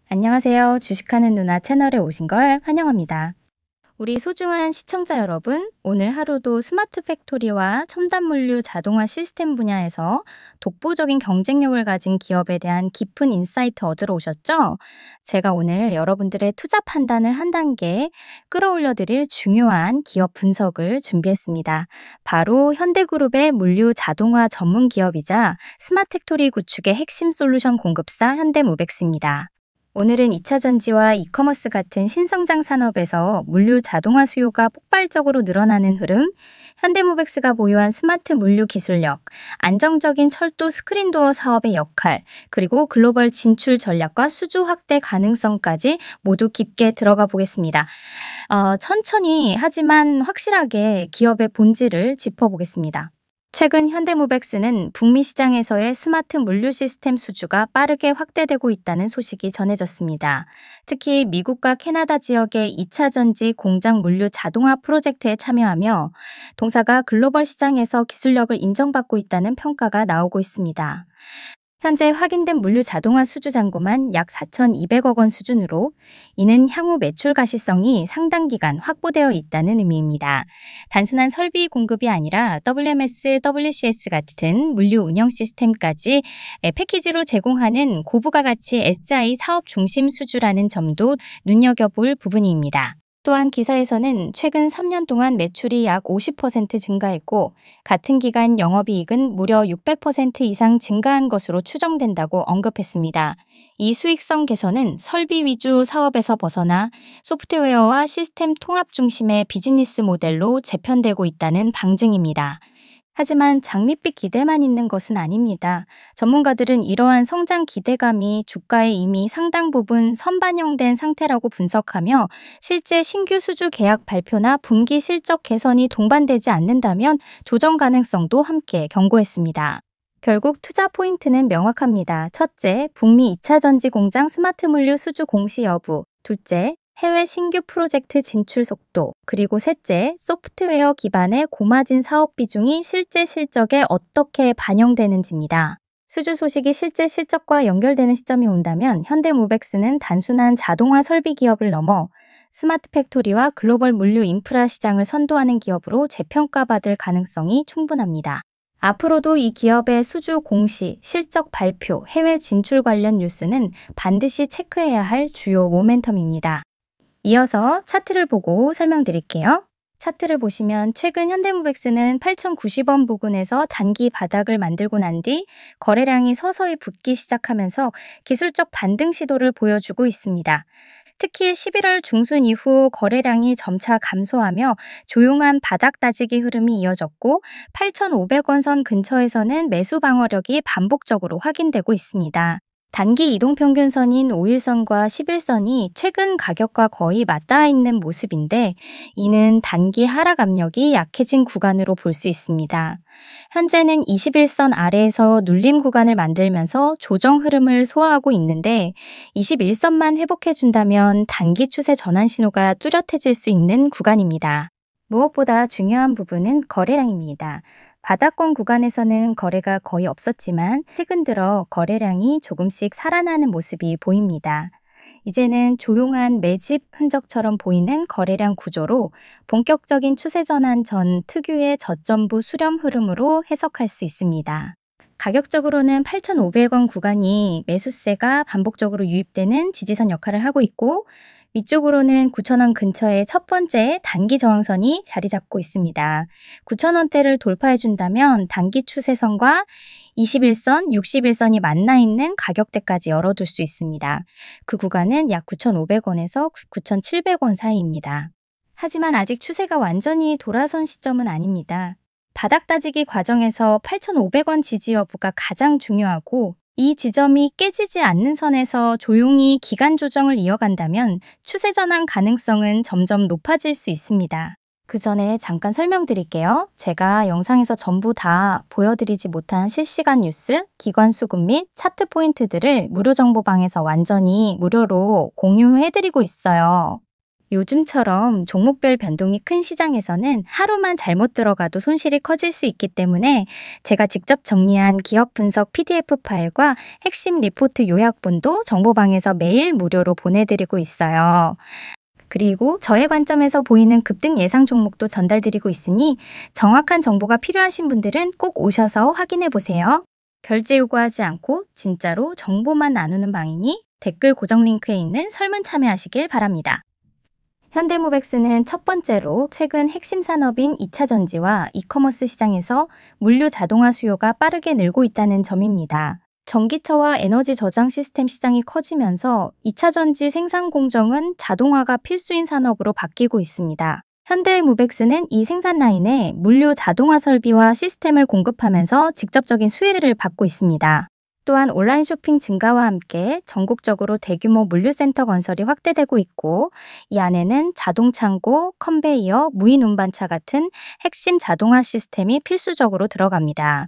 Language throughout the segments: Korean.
안녕하세요. 주식하는 누나 채널에 오신 걸 환영합니다. 우리 소중한 시청자 여러분, 오늘 하루도 스마트 팩토리와 첨단 물류 자동화 시스템 분야에서 독보적인 경쟁력을 가진 기업에 대한 깊은 인사이트 얻으러 오셨죠? 제가 오늘 여러분들의 투자 판단을 한 단계 끌어올려 드릴 중요한 기업 분석을 준비했습니다. 바로 현대그룹의 물류 자동화 전문 기업이자 스마트 팩토리 구축의 핵심 솔루션 공급사 현대모백스입니다. 오늘은 2차 전지와 이커머스 같은 신성장 산업에서 물류 자동화 수요가 폭발적으로 늘어나는 흐름, 현대모백스가 보유한 스마트 물류 기술력, 안정적인 철도 스크린도어 사업의 역할, 그리고 글로벌 진출 전략과 수주 확대 가능성까지 모두 깊게 들어가 보겠습니다. 천천히 하지만 확실하게 기업의 본질을 짚어보겠습니다. 최근 현대모백스는 북미 시장에서의 스마트 물류 시스템 수주가 빠르게 확대되고 있다는 소식이 전해졌습니다. 특히 미국과 캐나다 지역의 2차 전지 공장 물류 자동화 프로젝트에 참여하며 동사가 글로벌 시장에서 기술력을 인정받고 있다는 평가가 나오고 있습니다. 현재 확인된 물류 자동화 수주 잔고만 약 4,200억 원 수준으로 이는 향후 매출 가시성이 상당 기간 확보되어 있다는 의미입니다. 단순한 설비 공급이 아니라 WMS, WCS 같은 물류 운영 시스템까지 패키지로 제공하는 고부가 가치 SI 사업 중심 수주라는 점도 눈여겨볼 부분입니다. 또한 기사에서는 최근 3년 동안 매출이 약 50% 증가했고 같은 기간 영업이익은 무려 600% 이상 증가한 것으로 추정된다고 언급했습니다. 이 수익성 개선은 설비 위주 사업에서 벗어나 소프트웨어와 시스템 통합 중심의 비즈니스 모델로 재편되고 있다는 방증입니다. 하지만 장밋빛 기대만 있는 것은 아닙니다. 전문가들은 이러한 성장 기대감이 주가에 이미 상당 부분 선반영된 상태라고 분석하며 실제 신규 수주 계약 발표나 분기 실적 개선이 동반되지 않는다면 조정 가능성도 함께 경고했습니다. 결국 투자 포인트는 명확합니다. 첫째, 북미 2차 전지 공장 스마트 물류 수주 공시 여부. 둘째, 해외 신규 프로젝트 진출 속도, 그리고 셋째, 소프트웨어 기반의 고마진 사업 비중이 실제 실적에 어떻게 반영되는지입니다. 수주 소식이 실제 실적과 연결되는 시점이 온다면 현대모백스는 단순한 자동화 설비 기업을 넘어 스마트 팩토리와 글로벌 물류 인프라 시장을 선도하는 기업으로 재평가받을 가능성이 충분합니다. 앞으로도 이 기업의 수주 공시, 실적 발표, 해외 진출 관련 뉴스는 반드시 체크해야 할 주요 모멘텀입니다. 이어서 차트를 보고 설명드릴게요. 차트를 보시면 최근 현대모백스는 8,090원 부근에서 단기 바닥을 만들고 난 뒤 거래량이 서서히 붙기 시작하면서 기술적 반등 시도를 보여주고 있습니다. 특히 11월 중순 이후 거래량이 점차 감소하며 조용한 바닥 다지기 흐름이 이어졌고 8,500원 선 근처에서는 매수 방어력이 반복적으로 확인되고 있습니다. 단기 이동평균선인 5일선과 10일선이 최근 가격과 거의 맞닿아 있는 모습인데 이는 단기 하락 압력이 약해진 구간으로 볼 수 있습니다. 현재는 21선 아래에서 눌림 구간을 만들면서 조정 흐름을 소화하고 있는데 21선만 회복해준다면 단기 추세 전환 신호가 뚜렷해질 수 있는 구간입니다. 무엇보다 중요한 부분은 거래량입니다. 바닥권 구간에서는 거래가 거의 없었지만 최근 들어 거래량이 조금씩 살아나는 모습이 보입니다. 이제는 조용한 매집 흔적처럼 보이는 거래량 구조로 본격적인 추세 전환 전 특유의 저점부 수렴 흐름으로 해석할 수 있습니다. 가격적으로는 8,500원 구간이 매수세가 반복적으로 유입되는 지지선 역할을 하고 있고 위쪽으로는 9,000원 근처의 첫 번째 단기 저항선이 자리 잡고 있습니다. 9,000원대를 돌파해준다면 단기 추세선과 21선, 61선이 만나 있는 가격대까지 열어둘 수 있습니다. 그 구간은 약 9,500원에서 9,700원 사이입니다. 하지만 아직 추세가 완전히 돌아선 시점은 아닙니다. 바닥 다지기 과정에서 8,500원 지지 여부가 가장 중요하고 이 지점이 깨지지 않는 선에서 조용히 기간 조정을 이어간다면 추세 전환 가능성은 점점 높아질 수 있습니다. 그 전에 잠깐 설명드릴게요. 제가 영상에서 전부 다 보여드리지 못한 실시간 뉴스, 기관 수급 및 차트 포인트들을 무료 정보방에서 완전히 무료로 공유해드리고 있어요. 요즘처럼 종목별 변동이 큰 시장에서는 하루만 잘못 들어가도 손실이 커질 수 있기 때문에 제가 직접 정리한 기업 분석 PDF 파일과 핵심 리포트 요약본도 정보방에서 매일 무료로 보내드리고 있어요. 그리고 저의 관점에서 보이는 급등 예상 종목도 전달드리고 있으니 정확한 정보가 필요하신 분들은 꼭 오셔서 확인해 보세요. 결제 요구하지 않고 진짜로 정보만 나누는 방이니 댓글 고정 링크에 있는 설문 참여하시길 바랍니다. 현대모백스는 첫 번째로 최근 핵심 산업인 2차 전지와 이커머스 시장에서 물류 자동화 수요가 빠르게 늘고 있다는 점입니다. 전기차와 에너지 저장 시스템 시장이 커지면서 2차 전지 생산 공정은 자동화가 필수인 산업으로 바뀌고 있습니다. 현대모백스는 이 생산 라인에 물류 자동화 설비와 시스템을 공급하면서 직접적인 수혜를 받고 있습니다. 또한 온라인 쇼핑 증가와 함께 전국적으로 대규모 물류센터 건설이 확대되고 있고 이 안에는 자동창고, 컨베이어, 무인 운반차 같은 핵심 자동화 시스템이 필수적으로 들어갑니다.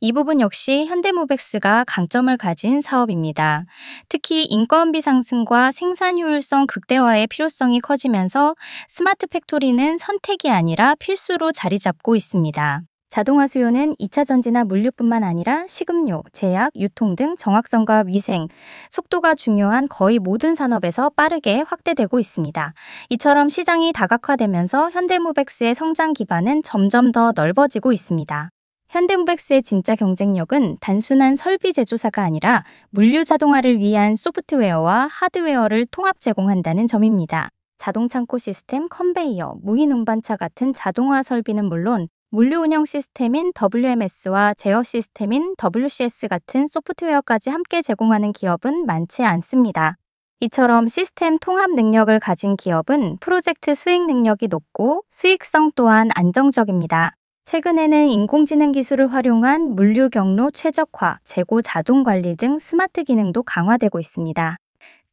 이 부분 역시 현대모백스가 강점을 가진 사업입니다. 특히 인건비 상승과 생산 효율성 극대화의 필요성이 커지면서 스마트 팩토리는 선택이 아니라 필수로 자리 잡고 있습니다. 자동화 수요는 2차 전지나 물류뿐만 아니라 식음료, 제약, 유통 등 정확성과 위생, 속도가 중요한 거의 모든 산업에서 빠르게 확대되고 있습니다. 이처럼 시장이 다각화되면서 현대모백스의 성장 기반은 점점 더 넓어지고 있습니다. 현대모백스의 진짜 경쟁력은 단순한 설비 제조사가 아니라 물류 자동화를 위한 소프트웨어와 하드웨어를 통합 제공한다는 점입니다. 자동 창고 시스템, 컨베이어, 무인 운반차 같은 자동화 설비는 물론 물류 운영 시스템인 WMS와 제어 시스템인 WCS 같은 소프트웨어까지 함께 제공하는 기업은 많지 않습니다. 이처럼 시스템 통합 능력을 가진 기업은 프로젝트 수행 능력이 높고 수익성 또한 안정적입니다. 최근에는 인공지능 기술을 활용한 물류 경로 최적화, 재고 자동 관리 등 스마트 기능도 강화되고 있습니다.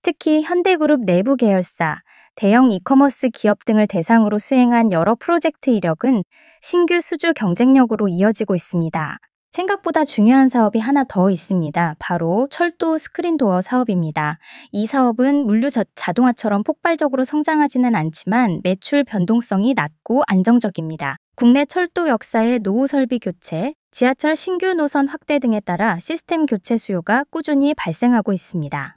특히 현대그룹 내부 계열사, 대형 이커머스 기업 등을 대상으로 수행한 여러 프로젝트 이력은 신규 수주 경쟁력으로 이어지고 있습니다. 생각보다 중요한 사업이 하나 더 있습니다. 바로 철도 스크린도어 사업입니다. 이 사업은 물류 자동화처럼 폭발적으로 성장하지는 않지만 매출 변동성이 낮고 안정적입니다. 국내 철도 역사의 노후 설비 교체, 지하철 신규 노선 확대 등에 따라 시스템 교체 수요가 꾸준히 발생하고 있습니다.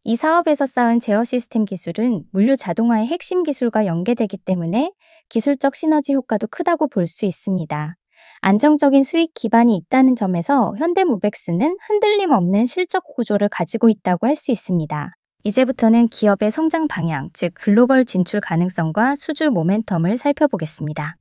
이 사업에서 쌓은 제어 시스템 기술은 물류 자동화의 핵심 기술과 연계되기 때문에 기술적 시너지 효과도 크다고 볼 수 있습니다. 안정적인 수익 기반이 있다는 점에서 현대모백스는 흔들림 없는 실적 구조를 가지고 있다고 할 수 있습니다. 이제부터는 기업의 성장 방향, 즉 글로벌 진출 가능성과 수주 모멘텀을 살펴보겠습니다.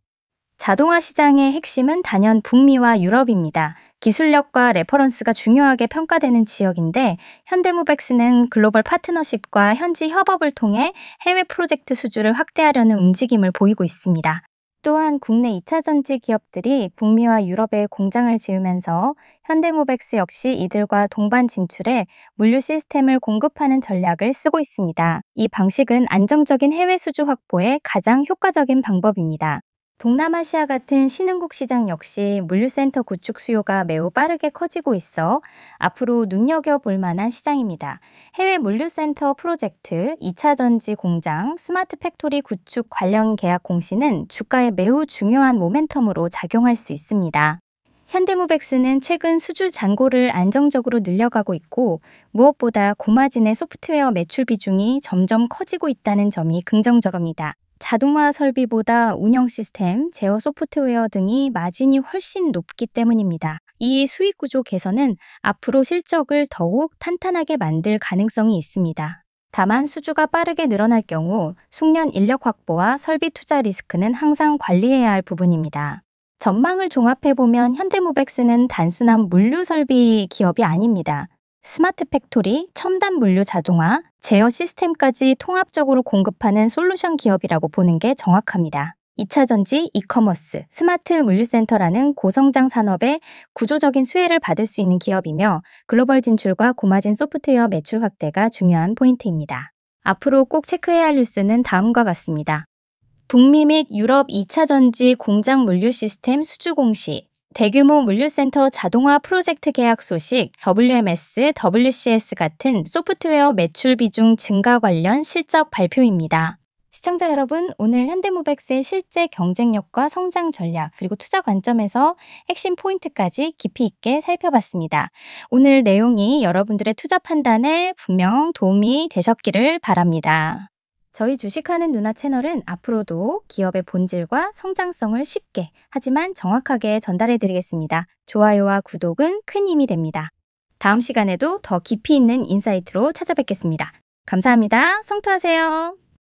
자동화 시장의 핵심은 단연 북미와 유럽입니다. 기술력과 레퍼런스가 중요하게 평가되는 지역인데 현대모백스는 글로벌 파트너십과 현지 협업을 통해 해외 프로젝트 수주를 확대하려는 움직임을 보이고 있습니다. 또한 국내 2차 전지 기업들이 북미와 유럽에 공장을 지으면서 현대모백스 역시 이들과 동반 진출해 물류 시스템을 공급하는 전략을 쓰고 있습니다. 이 방식은 안정적인 해외 수주 확보에 가장 효과적인 방법입니다. 동남아시아 같은 신흥국 시장 역시 물류센터 구축 수요가 매우 빠르게 커지고 있어 앞으로 눈여겨볼 만한 시장입니다. 해외 물류센터 프로젝트, 2차 전지 공장, 스마트 팩토리 구축 관련 계약 공시는 주가에 매우 중요한 모멘텀으로 작용할 수 있습니다. 현대모백스는 최근 수주 잔고를 안정적으로 늘려가고 있고 무엇보다 고마진의 소프트웨어 매출 비중이 점점 커지고 있다는 점이 긍정적입니다. 자동화 설비보다 운영 시스템, 제어 소프트웨어 등이 마진이 훨씬 높기 때문입니다. 이 수익 구조 개선은 앞으로 실적을 더욱 탄탄하게 만들 가능성이 있습니다. 다만 수주가 빠르게 늘어날 경우 숙련 인력 확보와 설비 투자 리스크는 항상 관리해야 할 부분입니다. 전망을 종합해보면 현대모백스는 단순한 물류 설비 기업이 아닙니다. 스마트 팩토리, 첨단 물류 자동화, 제어 시스템까지 통합적으로 공급하는 솔루션 기업이라고 보는 게 정확합니다. 2차 전지, 이커머스, 스마트 물류센터라는 고성장 산업의 구조적인 수혜를 받을 수 있는 기업이며 글로벌 진출과 고마진 소프트웨어 매출 확대가 중요한 포인트입니다. 앞으로 꼭 체크해야 할 뉴스는 다음과 같습니다. 북미 및 유럽 2차 전지 공장 물류 시스템 수주 공시, 대규모 물류센터 자동화 프로젝트 계약 소식, WMS, WCS 같은 소프트웨어 매출 비중 증가 관련 실적 발표입니다. 시청자 여러분, 오늘 현대모백스의 실제 경쟁력과 성장 전략, 그리고 투자 관점에서 핵심 포인트까지 깊이 있게 살펴봤습니다. 오늘 내용이 여러분들의 투자 판단에 분명 도움이 되셨기를 바랍니다. 저희 주식하는 누나 채널은 앞으로도 기업의 본질과 성장성을 쉽게 하지만 정확하게 전달해 드리겠습니다. 좋아요와 구독은 큰 힘이 됩니다. 다음 시간에도 더 깊이 있는 인사이트로 찾아뵙겠습니다. 감사합니다. 성투하세요.